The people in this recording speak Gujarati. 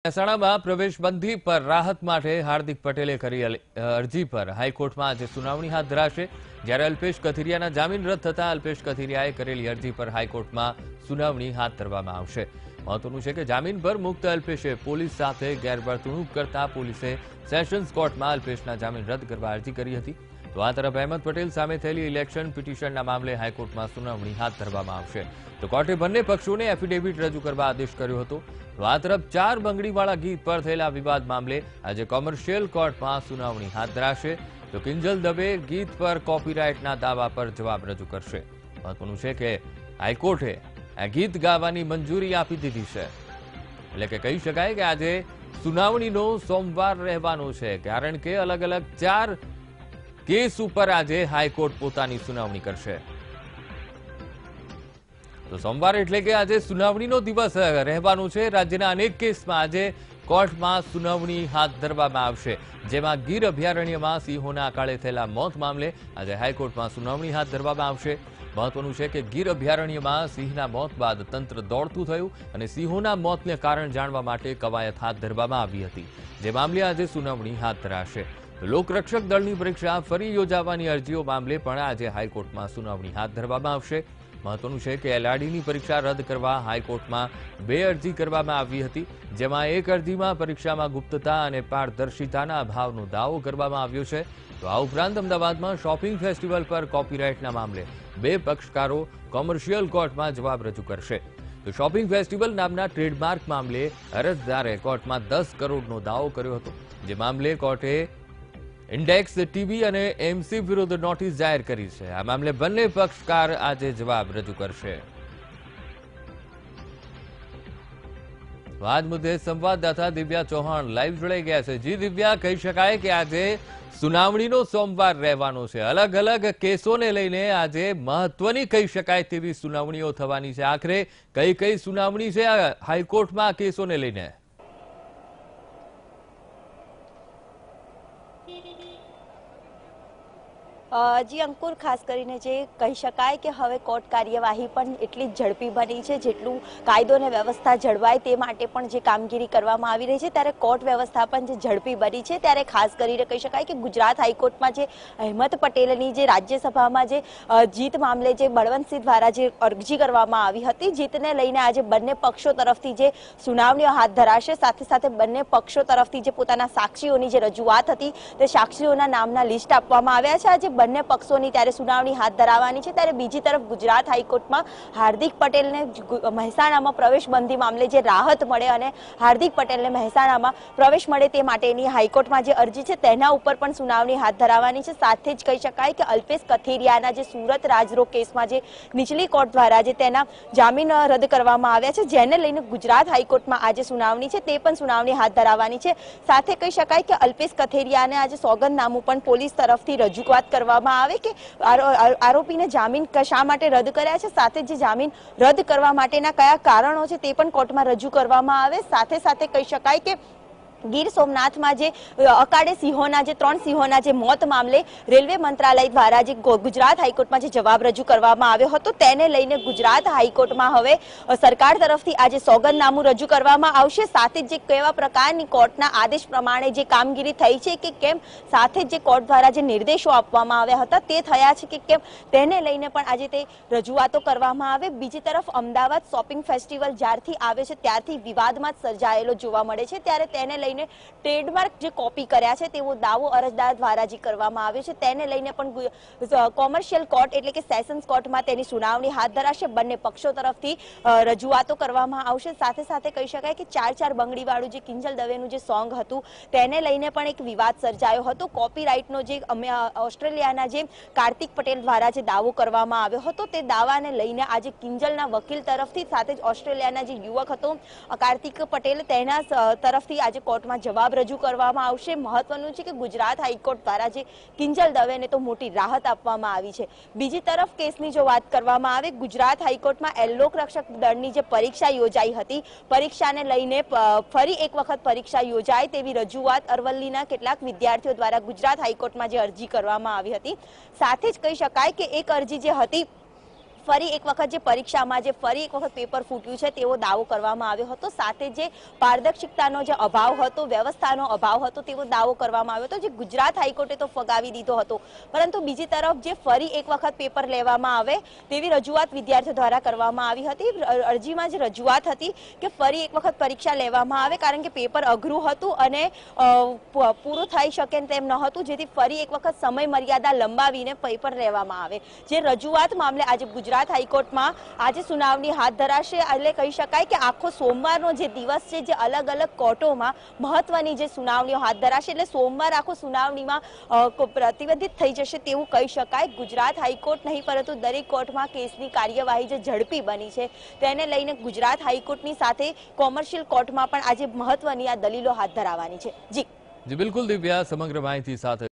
મહેસાણામાં પ્રવેશબંધી પર રાહત માટે હાર્દિક પટેલે કરી અરજી પર હાઈકોર્ટમાં આજે સુનાવણી હાથ ધરાશે। જ્યારે અલ્પેશ કથિરિયાના જામીન રદ થતા અલ્પેશ કથિરિયાએ કરેલી અરજી પર હાઈકોર્ટમાં સુનાવણી હાથ ધરવામાં આવશે। મહત્વનું છે કે જામીન પર મુક્ત અલ્પેશે પોલીસ સાથે ગેરવર્તણૂક કરતા પોલીસે સેશન્સ કોર્ટમાં અલ્પેશના જામીન રદ કરવા અરજી કરી હતી। તો આ તરફ અહેમદ પટેલ સામે થયેલી ઇલેક્શન પિટિશનના મામલે હાઈકોર્ટમાં સુનાવણી હાથ ધરવામાં આવશે। તો કોર્ટે બંને પક્ષોને એફિડેવિટ રજૂ કરવા આદેશ કર્યો હતો। તો આ તરફ 4 બંગડીવાળા ગીત પર થયેલા વિવાદ મામલે આજે કોમર્શિયલ કોર્ટમાં સુનાવણી હાથ ધરાશે। તો કિંજલ દવે ગીત પર કોપીરાઇટના દાવા પર જવાબ રજૂ કરશે। મહત્વનું છે કે હાઈકોર્ટે આ ગીત ગાવાની મંજૂરી આપી દીધી છે, એટલે કે કહી શકાય કે આજે સુનાવણીનો સોમવાર રહેવાનો છે, કારણ કે અલગ અલગ 4 કેસ ઉપર આજે હાઈકોર્ટ પોતાની સુનાવણી કરશે। તો સોમવાર એટલે કે આજે સુનાવણીનો દિવસ રહેવાનો છે। રાજ્યના અનેક કેસમાં આજે કોર્ટમાં સુનાવણી હાથ ધરવામાં આવશે, જેમાં ગીર અભયારણ્યમાં સિંહોના અકાળે થયેલા મોત મામલે આજે હાઈકોર્ટમાં સુનાવણી હાથ ધરવામાં આવશે। મહત્વનું છે કે ગીર અભયારણ્યમાં સિંહના મોત બાદ તંત્ર દોડતું થયું અને સિંહોના મોતને કારણ જાણવા માટે કવાયત હાથ ધરવામાં આવી હતી, જે મામલે આજે સુનાવણી હાથ ધરાશે। લોકરક્ષક દળની પરીક્ષા ફરી યોજાવાની અરજીઓ મામલે પણ આજે હાઈકોર્ટમાં સુનાવણી હાથ ધરવામાં આવશે। મહત્વનું છે કે એલઆરડીની પરીક્ષા રદ કરવા હાઈકોર્ટમાં 2 અરજી કરવામાં આવી હતી, જેમાં એક અરજીમાં પરીક્ષામાં ગુપ્તતા અને પારદર્શિતાના અભાવનો દાવો કરવામાં આવ્યો છે। તો આ ઉપરાંત અમદાવાદમાં શોપિંગ ફેસ્ટિવલ પર કોપીરાઇટના મામલે 2 પક્ષકારો કોમર્શિયલ કોર્ટમાં જવાબ રજૂ કરશે। તો શોપિંગ ફેસ્ટિવલ નામના ટ્રેડમાર્ક મામલે અરજદારે કોર્ટમાં 10 કરોડનો દાવો કર્યો હતો, જે મામલે કોર્ટે ઇન્ડેક્સ ટીવી અને એમસી વિરુદ્ધ નોટિસ જાહેર કરી છે। આ મામલે બંને પક્ષકાર આજે જવાબ રજૂ કરશે। આજ મુદ્દે સંવાદદાતા દિવ્યા ચૌહાણ લાઈવ જોડાઈ ગયા છે। જી દિવ્યા, કહી શકાય કે આજે સુનાવણીનો સોમવાર રહેવાનો છે। અલગ અલગ કેસોને લઈને આજે મહત્વની કહી શકાય તેવી સુનાવણીઓ થવાની છે। આખરે કઈ કઈ સુનાવણી છે હાઈકોર્ટમાં કેસોને લઈને? જી અંકુર, ખાસ કરીને જે કહી શકાય કે હવે કોર્ટ કાર્યવાહી પણ એટલી જ ઝડપી બની છે, જેટલું કાયદો અને વ્યવસ્થા જળવાય તે માટે પણ જે કામગીરી કરવામાં આવી રહી છે, ત્યારે કોર્ટ વ્યવસ્થા પણ જે ઝડપી બની છે। ત્યારે ખાસ કરીને કહી શકાય કે ગુજરાત હાઈકોર્ટમાં જે અહેમદ પટેલની જે રાજ્યસભામાં જે જીત મામલે જે બળવંતસિંહ દ્વારા જે અરજી કરવામાં આવી હતી, જીતને લઈને આજે બંને પક્ષો તરફથી જે સુનાવણીઓ હાથ ધરાશે, સાથે સાથે બંને પક્ષો તરફથી જે પોતાના સાક્ષીઓની જે રજૂઆત હતી તે સાક્ષીઓના નામના લિસ્ટ આપવામાં આવ્યા છે। આજે બંને પક્ષોની ત્યારે સુનાવણી હાથ ધરાવવાની છે। ત્યારે બીજી તરફ ગુજરાત હાઈકોર્ટમાં હાર્દિક પટેલને મહેસાણામાં પ્રવેશબંધી મામલે જે રાહત મળે અને હાર્દિક પટેલને મહેસાણામાં પ્રવેશ મળે તે માટેની હાઈકોર્ટમાં જે અરજી છે તેના ઉપર પણ સુનાવણી હાથ ધરાવવાની છે। સાથે જ કહી શકાય કે અલ્પેશ કથિરિયાના જે સુરત રાજરોગ કેસમાં જે નીચલી કોર્ટ દ્વારા જે તેના જામીન રદ કરવામાં આવ્યા છે, જેને લઈને ગુજરાત હાઈકોર્ટમાં આજે સુનાવણી છે, તે પણ સુનાવણી હાથ ધરાવવાની છે। સાથે કહી શકાય કે અલ્પેશ કથિરિયાને આજે સોગંદનામું પણ પોલીસ તરફથી રજૂઆત કરવામાં આવે કે આરોપીને જામીન શા માટે રદ કર્યા છે, સાથે જે જામીન રદ કરવા માટેના કયા કારણો છે તે પણ કોર્ટમાં રજૂ કરવામાં આવે। સાથે સાથે કહી શકાય કે ગીર સોમનાથમાં જે અકાળે સિંહોના જે 3 સિંહોના જે મોત મામલે રેલવે મંત્રાલય દ્વારા જે ગુજરાત હાઈકોર્ટમાં જે જવાબ રજૂ કરવામાં આવ્યો હતો, તેને લઈને ગુજરાત હાઈકોર્ટમાં હવે સરકાર તરફથી આજે સોગંદનામું રજૂ કરવામાં આવશે। સાથે જે કેવા પ્રકારની કોર્ટના આદેશ પ્રમાણે જે કામગીરી થઈ છે કે કેમ, સાથે જે કોર્ટ દ્વારા જે નિર્દેશો આપવામાં આવ્યા હતા તે થયા છે કે કેમ, તેને લઈને પણ આજે તે રજૂઆતો કરવામાં આવે। બીજી તરફ અમદાવાદ શોપિંગ ફેસ્ટિવલ જ્યારથી આવે છે ત્યારથી વિવાદમાં સર્જાયેલો જોવા મળે છે, ત્યારે તેને લઈને ટ્રેડમાર્ક જે કોપી કર્યા છે તેવો દાવો અરજદાર દ્વારા જે કરવામાં આવ્યો છે, તેને લઈને પણ કોમર્શિયલ કોર્ટ એટલે કે સેશન્સ કોર્ટમાં તેની સુનાવણી હાથ ધરાશે। બંને પક્ષો તરફથી રજૂઆતો કરવામાં આવશે। સાથે સાથે કહી શકાય કે 4 બંગડીવાળું જે કિંજલ દવેનું જે સોંગ હતું તેને લઈને પણ એક વિવાદ સર્જાયો હતો। કોપીરાઇટનો જે ઓસ્ટ્રેલિયાના જે કાર્તિક પટેલ દ્વારા જે દાવો કરવામાં આવ્યો હતો, તે દાવાને લઈને આજે કિંજલના વકીલ તરફથી, સાથે જ ઓસ્ટ્રેલિયાના જે યુવક હતો કાર્તિક પટેલ, તેના તરફથી આજે કોર્ટમાં જવાબ રજૂ કરવામાં આવશે। મહત્વનું છે કે ગુજરાત હાઈકોર્ટ દ્વારા જે કિંજલ દવેને તો મોટી રાહત આપવામાં આવી છે। બીજી તરફ કેસની જો વાત કરવામાં આવે, ગુજરાત હાઈકોર્ટમાં લોકરક્ષક દળની જે પરીક્ષા યોજાઈ હતી, પરીક્ષાને લઈને ફરી એક વખત પરીક્ષા યોજાય તેવી રજૂઆત અરવલ્લીના કેટલાક વિદ્યાર્થીઓ દ્વારા ગુજરાત હાઈકોર્ટમાં જે અરજી કરવામાં આવી હતી। સાથે જ કહી શકાય કે એક અરજી જે હતી ફરી એક વખત જે પરીક્ષામાં જે ફરી એક વખત પેપર ફૂટ્યું છે તેવો દાવો કરવામાં આવ્યો હતો, સાથે જે પારદર્શિકતાનો જે અભાવ હતો, વ્યવસ્થાનો અભાવ હતો તેવો દાવો કરવામાં આવ્યો હતો, જે ગુજરાત હાઈકોર્ટે તો ફગાવી દીધો હતો. પરંતુ બીજી તરફ જે ફરી એક વખત પેપર લેવામાં આવે તેવી રજૂઆત વિદ્યાર્થીઓ દ્વારા કરવામાં આવી હતી. અરજીમાં જે રજૂઆત હતી કે ફરી એક વખત પરીક્ષા લેવામાં આવે, કારણ કે પેપર અઘરું હતું અને પૂરું થઈ શકે તેમ ન હતું, જેથી ફરી એક વખત સમય મર્યાદા લંબાવીને પેપર લેવામાં આવે. જે રજૂઆત મામલે આજે ગુજરાત હાઈકોર્ટમાં આજે સુનાવણી હાથ ધરાશે. એટલે કહી શકાય કે આખો સોમવારનો જે દિવસ છે, જે અલગ અલગ કોર્ટોમાં મહત્વની જે સુનાવણીઓ હાથ ધરાશે, એટલે સોમવાર આખો સુનાવણીમાં પ્રતિબંધિત થઈ જશે તેવું કહી શકાય. ગુજરાત હાઈકોર્ટ નહીં પરંતુ દરેક કોર્ટમાં કેસની કાર્યવાહી જે ઝડપી બની છે તેને લઈને ગુજરાત હાઈકોર્ટની સાથે કોમર્શિયલ કોર્ટમાં પણ આજે મહત્વની આ દલીલો હાથ ધરાવવાની છે. જી બિલકુલ દિવ્યા, સમગ્ર માહિતી સાથે